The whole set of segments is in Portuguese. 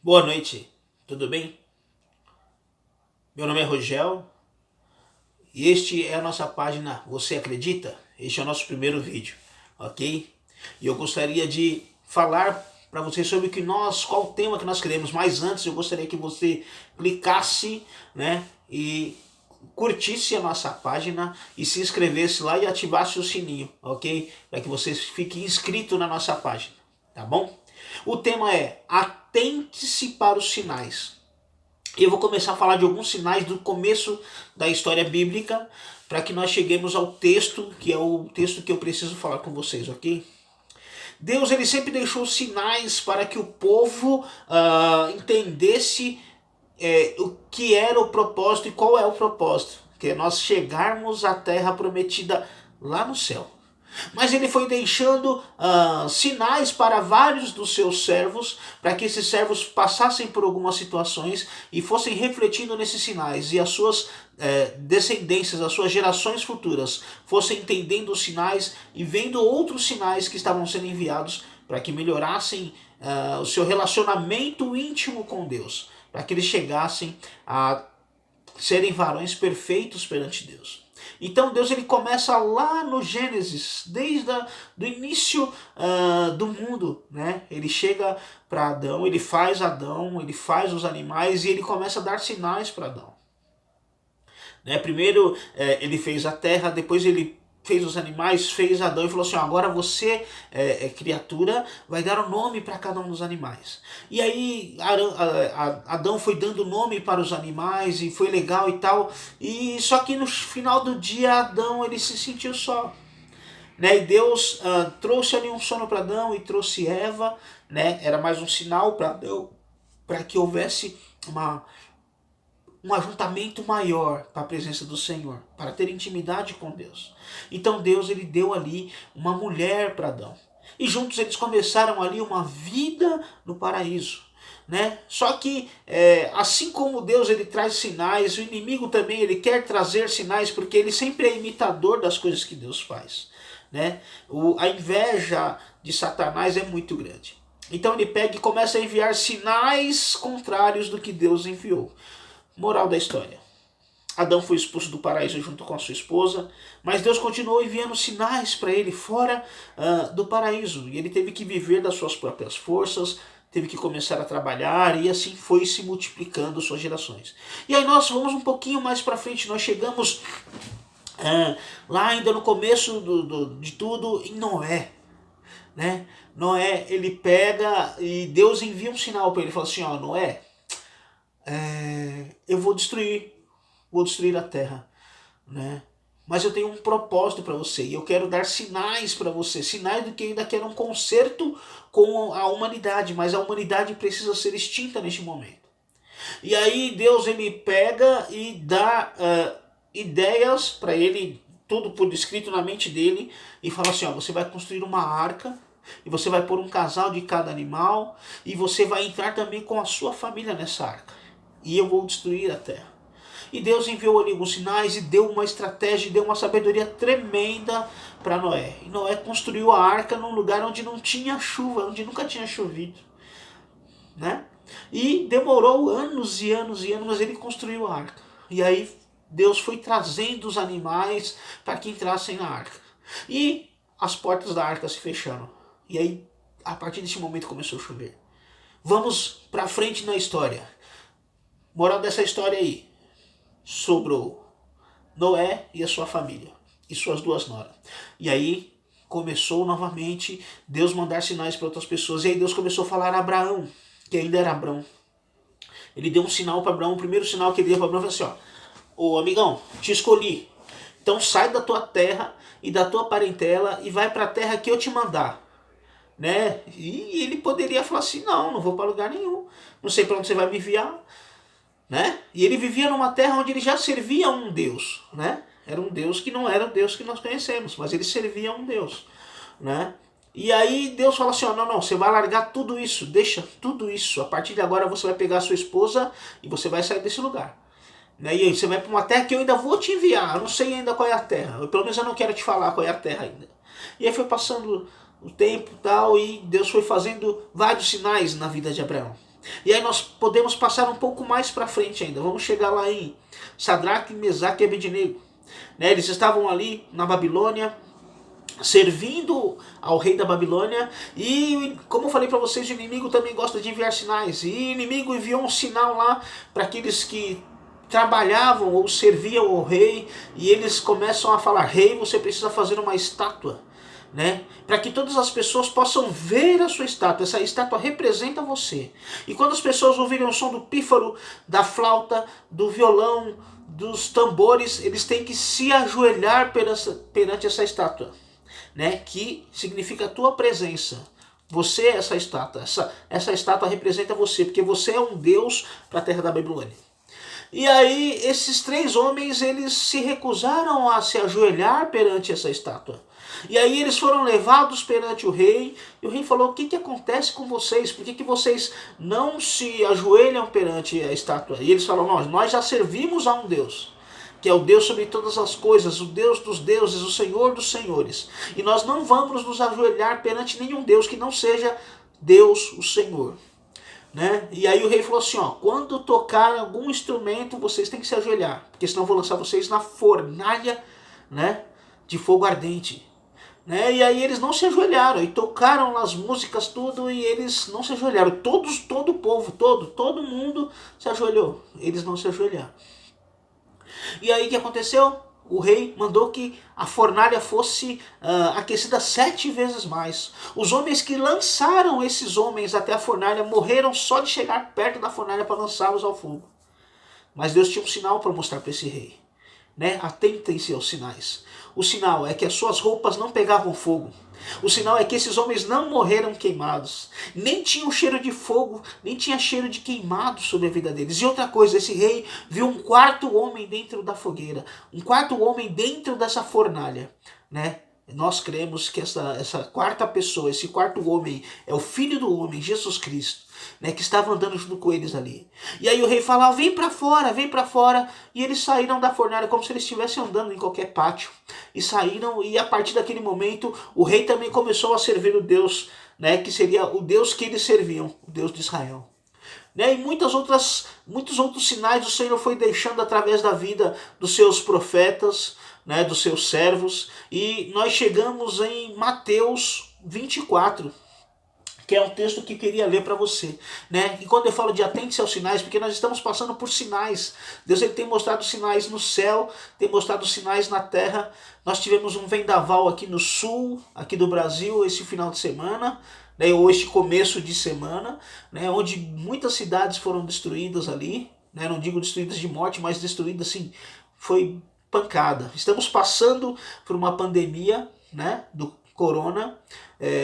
Boa noite, tudo bem? Meu nome é Rogel e este é a nossa página Você Acredita? Este é o nosso primeiro vídeo, ok? E eu gostaria de falar para você sobre qual o tema que nós queremos, mas antes eu gostaria que você clicasse, né, e curtisse a nossa página e se inscrevesse lá e ativasse o sininho, ok? Para que você fique inscrito na nossa página, tá bom? O tema é atente-se para os sinais. E eu vou começar a falar de alguns sinais do começo da história bíblica para que nós cheguemos ao texto, que é o texto que eu preciso falar com vocês, ok? Deus ele sempre deixou sinais para que o povo entendesse o que era o propósito e qual é o propósito, que é nós chegarmos à terra prometida lá no céu. Mas ele foi deixando sinais para vários dos seus servos, para que esses servos passassem por algumas situações e fossem refletindo nesses sinais, e as suas descendências, as suas gerações futuras, fossem entendendo os sinais e vendo outros sinais que estavam sendo enviados para que melhorassem o seu relacionamento íntimo com Deus, para que eles chegassem a serem varões perfeitos perante Deus. Então Deus ele começa lá no Gênesis, desde o início do mundo, né? Ele chega para Adão, ele faz os animais e ele começa a dar sinais para Adão. Né? Primeiro ele fez a terra, depois ele fez os animais, fez Adão e falou assim: agora você, criatura, vai dar o um nome para cada um dos animais. E aí Adão foi dando nome para os animais e foi legal e tal. E só que no final do dia Adão ele se sentiu só. Né? E Deus trouxe ali um sono para Adão e trouxe Eva. Né? Era mais um sinal para Adão, para que houvesse um ajuntamento maior para a presença do Senhor, para ter intimidade com Deus. Então Deus ele deu ali uma mulher para Adão. E juntos eles começaram ali uma vida no paraíso. Né? Só que assim como Deus ele traz sinais, o inimigo também ele quer trazer sinais, porque ele sempre é imitador das coisas que Deus faz. Né? A inveja de Satanás é muito grande. Então ele pega e começa a enviar sinais contrários do que Deus enviou. Moral da história: Adão foi expulso do paraíso junto com a sua esposa, mas Deus continuou enviando sinais para ele fora do paraíso. E ele teve que viver das suas próprias forças, teve que começar a trabalhar, e assim foi se multiplicando suas gerações. E aí nós vamos um pouquinho mais para frente, nós chegamos lá ainda no começo de tudo, em Noé. Né? Noé, ele pega e Deus envia um sinal para ele, fala assim: ó, Noé, eu vou destruir a terra, né? Mas eu tenho um propósito para você e eu quero dar sinais para você, sinais do que ainda quero um conserto com a humanidade, mas a humanidade precisa ser extinta neste momento. E aí Deus ele pega e dá ideias para ele, tudo por escrito na mente dele, e fala assim: ó, você vai construir uma arca, e você vai pôr um casal de cada animal, e você vai entrar também com a sua família nessa arca, e eu vou destruir a terra. E Deus enviou ali alguns sinais e deu uma estratégia, deu uma sabedoria tremenda para Noé. E Noé construiu a arca num lugar onde não tinha chuva, onde nunca tinha chovido. Né? E demorou anos e anos e anos, mas ele construiu a arca. E aí Deus foi trazendo os animais para que entrassem na arca. E as portas da arca se fecharam. E aí, a partir desse momento, começou a chover. Vamos para frente na história. Moral dessa história aí: sobrou Noé e a sua família, e suas duas noras. E aí começou novamente Deus mandar sinais para outras pessoas. E aí Deus começou a falar a Abraão, que ainda era Abraão. Ele deu um sinal para Abraão. O primeiro sinal que ele deu para Abraão foi assim: ó, ô amigão, te escolhi. Então sai da tua terra e da tua parentela e vai para a terra que eu te mandar. Né? E ele poderia falar assim: não vou para lugar nenhum. Não sei para onde você vai me enviar. Né? E ele vivia numa terra onde ele já servia a um Deus. Né? Era um Deus que não era o Deus que nós conhecemos, mas ele servia a um Deus. Né? E aí Deus fala assim: ó, não, você vai largar tudo isso, deixa tudo isso. A partir de agora você vai pegar a sua esposa e você vai sair desse lugar. Né? E aí você vai para uma terra que eu ainda vou te enviar. Eu não sei ainda qual é a terra. Pelo menos eu não quero te falar qual é a terra ainda. E aí foi passando o tempo e tal, e Deus foi fazendo vários sinais na vida de Abraão. E aí nós podemos passar um pouco mais para frente ainda. Vamos chegar lá em Sadraque, Mesaque e Abednego. Né? Eles estavam ali na Babilônia, servindo ao rei da Babilônia, e como eu falei para vocês, o inimigo também gosta de enviar sinais, e o inimigo enviou um sinal lá para aqueles que trabalhavam ou serviam ao rei, e eles começam a falar: rei, você precisa fazer uma estátua, né? Para que todas as pessoas possam ver a sua estátua. Essa estátua representa você. E quando as pessoas ouvirem o som do pífaro, da flauta, do violão, dos tambores, eles têm que se ajoelhar perante essa estátua, né? Que significa a tua presença. Você é essa estátua. Essa estátua representa você, porque você é um Deus para a terra da Babilônia. E aí esses 3 homens, eles se recusaram a se ajoelhar perante essa estátua. E aí eles foram levados perante o rei, e o rei falou: o que acontece com vocês? Por que vocês não se ajoelham perante a estátua? E eles falaram: nós já servimos a um Deus, que é o Deus sobre todas as coisas, o Deus dos deuses, o Senhor dos senhores. E nós não vamos nos ajoelhar perante nenhum Deus que não seja Deus, o Senhor. Né? E aí o rei falou assim: quando tocar algum instrumento, vocês têm que se ajoelhar, porque senão eu vou lançar vocês na fornalha, né, de fogo ardente. Né? E aí eles não se ajoelharam, e tocaram as músicas tudo, e eles não se ajoelharam. Todo o povo, todo mundo se ajoelhou. Eles não se ajoelharam. E aí o que aconteceu? O rei mandou que a fornalha fosse aquecida 7 vezes mais. Os homens que lançaram esses homens até a fornalha morreram só de chegar perto da fornalha para lançá-los ao fogo. Mas Deus tinha um sinal para mostrar para esse rei. Né? Atentem-se aos sinais. O sinal é que as suas roupas não pegavam fogo. O sinal é que esses homens não morreram queimados. Nem tinham cheiro de fogo, nem tinha cheiro de queimado sobre a vida deles. E outra coisa, esse rei viu um 4º homem dentro da fogueira. Um 4º homem dentro dessa fornalha. Né? Nós cremos que essa 4ª pessoa, esse 4º homem, é o Filho do Homem, Jesus Cristo. Né, que estavam andando junto com eles ali. E aí o rei falava: vem para fora, vem para fora. E eles saíram da fornalha como se eles estivessem andando em qualquer pátio. E saíram, e a partir daquele momento o rei também começou a servir o Deus, né, que seria o Deus que eles serviam, o Deus de Israel. Né, e muitos outros sinais o Senhor foi deixando através da vida dos seus profetas, né, dos seus servos. E nós chegamos em Mateus 24. Que é um texto que eu queria ler para você. Né? E quando eu falo de atente-se aos sinais, porque nós estamos passando por sinais. Deus, ele tem mostrado sinais no céu, tem mostrado sinais na terra. Nós tivemos um vendaval aqui no sul, aqui do Brasil, esse final de semana, né? Ou este começo de semana, né? Onde muitas cidades foram destruídas ali. Né? Não digo destruídas de morte, mas destruídas assim, foi pancada. Estamos passando por uma pandemia, né, do corona.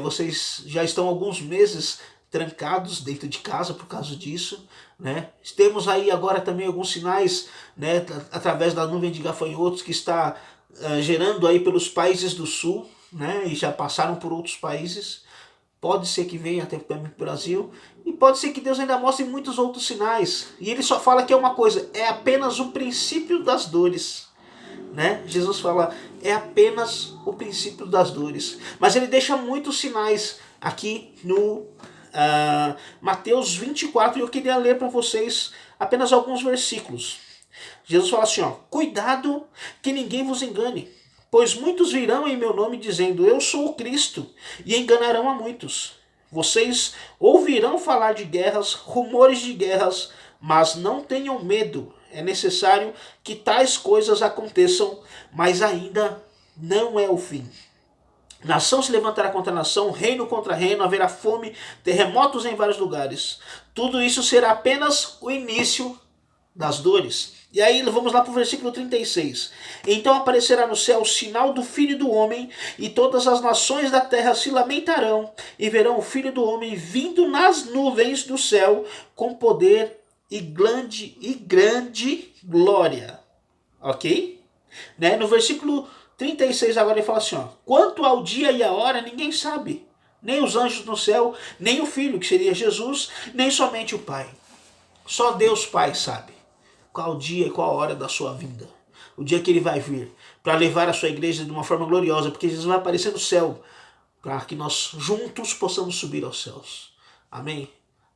Vocês já estão alguns meses trancados dentro de casa por causa disso, né? Temos aí agora também alguns sinais, né, através da nuvem de gafanhotos que está gerando aí pelos países do sul, né, e já passaram por outros países. Pode ser que venha até para o Brasil, e pode ser que Deus ainda mostre muitos outros sinais. E ele só fala que é uma coisa: é apenas o princípio das dores. Né? Jesus fala: é apenas o princípio das dores. Mas ele deixa muitos sinais aqui no Mateus 24, e eu queria ler para vocês apenas alguns versículos. Jesus fala assim: cuidado que ninguém vos engane, pois muitos virão em meu nome dizendo: eu sou o Cristo, e enganarão a muitos. Vocês ouvirão falar de guerras, rumores de guerras, mas não tenham medo. É necessário que tais coisas aconteçam, mas ainda não é o fim. Nação se levantará contra nação, reino contra reino, haverá fome, terremotos em vários lugares. Tudo isso será apenas o início das dores. E aí vamos lá para o versículo 36. Então aparecerá no céu o sinal do Filho do Homem, e todas as nações da terra se lamentarão, e verão o Filho do Homem vindo nas nuvens do céu com poder e grande glória. Ok? Né? No versículo 36 agora ele fala assim: quanto ao dia e a hora ninguém sabe, nem os anjos no céu, nem o Filho, que seria Jesus, nem somente o Pai. Só Deus Pai sabe qual o dia e qual a hora da sua vinda. O dia que ele vai vir para levar a sua igreja de uma forma gloriosa, porque Jesus vai aparecer no céu para que nós juntos possamos subir aos céus. Amém?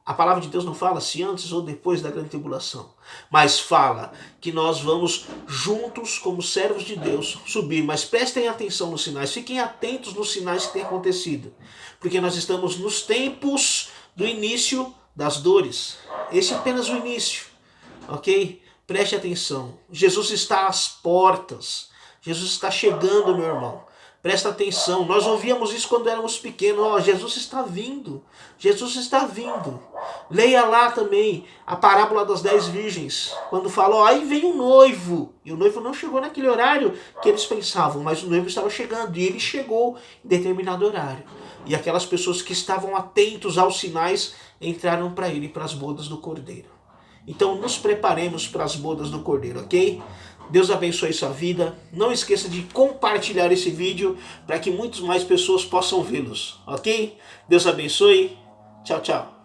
A palavra de Deus não fala se antes ou depois da grande tribulação, mas fala que nós vamos juntos, como servos de Deus, subir. Mas prestem atenção nos sinais, fiquem atentos nos sinais que têm acontecido, porque nós estamos nos tempos do início das dores. Esse é apenas o início, ok? Preste atenção, Jesus está às portas, Jesus está chegando, meu irmão. Presta atenção, nós ouvíamos isso quando éramos pequenos. Oh, Jesus está vindo, Jesus está vindo. Leia lá também a parábola das 10 virgens, quando fala, ó, aí vem o noivo. E o noivo não chegou naquele horário que eles pensavam, mas o noivo estava chegando, e ele chegou em determinado horário. E aquelas pessoas que estavam atentos aos sinais entraram para ele, para as bodas do Cordeiro. Então nos preparemos para as bodas do Cordeiro, ok? Deus abençoe sua vida. Não esqueça de compartilhar esse vídeo para que muitas mais pessoas possam vê-los, ok? Deus abençoe. Tchau, tchau.